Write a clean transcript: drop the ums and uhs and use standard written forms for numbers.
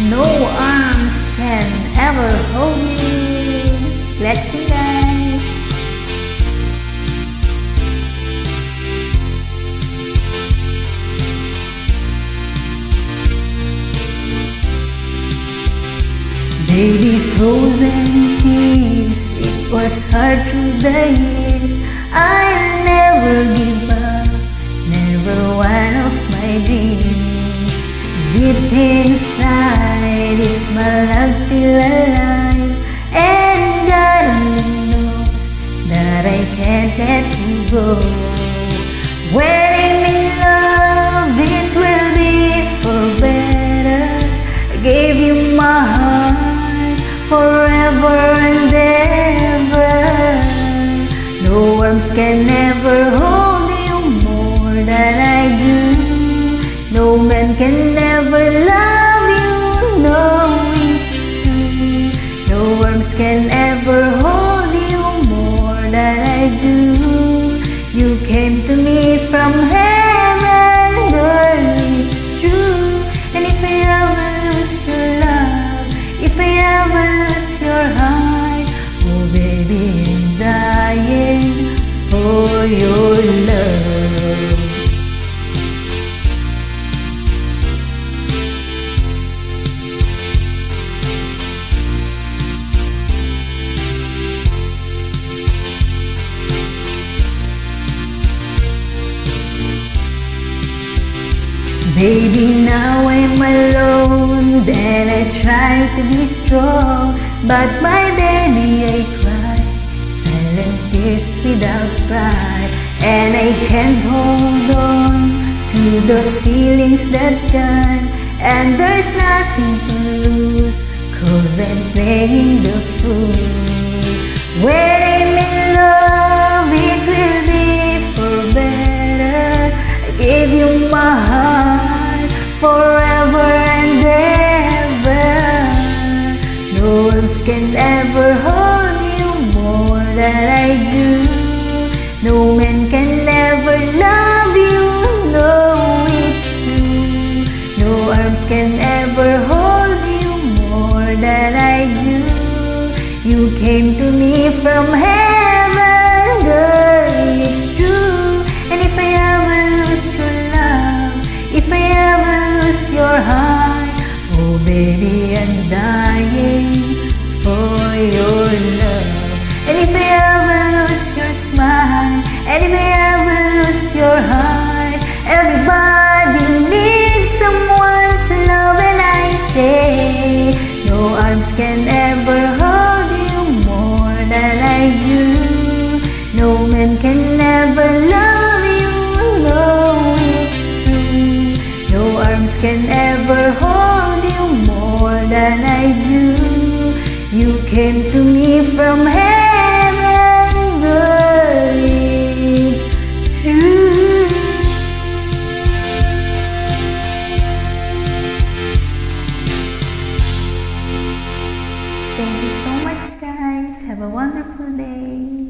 No arms can ever hold you. Let's sing, guys. Baby, frozen tears, it was hard through the years. I'll never give up, never one of my dreams. Deep inside is my love still alive, and God only knows that I can't let you go. When I'm in love, it will be for better. I gave you my heart forever and ever. No arms can ever hold you more than I do. No man can ever love you, no, it's true. No arms can ever hold you more than I do. You came to me from heaven, girl, it's true. And if I ever lose your love, if I ever lose your heart, oh baby, I'm dying for your love. Baby, now I'm alone, then I try to be strong, but my baby, I cry silent tears without pride, and I can't hold on to the feelings that's gone, and there's nothing to lose, 'cause I'm playing the fool. When I'm in love, it will be for better. I gave you my heart forever and ever. No arms can ever hold you more than I do. No man can ever love you, no, it's true. No arms can ever hold you more than I do. You came to me from heaven, girl, it's true. And if I ever lose your love, if I ever lose your heart, oh baby, I'm dying for your love. And if I ever lose your smile, and if I ever lose your heart, everybody needs someone to love, and I say, no arms can ever hold you more than I do. No man can never love you, no, it's true. No arms can ever hold you more than I do. You came to me from heaven, girl, it's true. Thank you so much, guys. Have a wonderful day.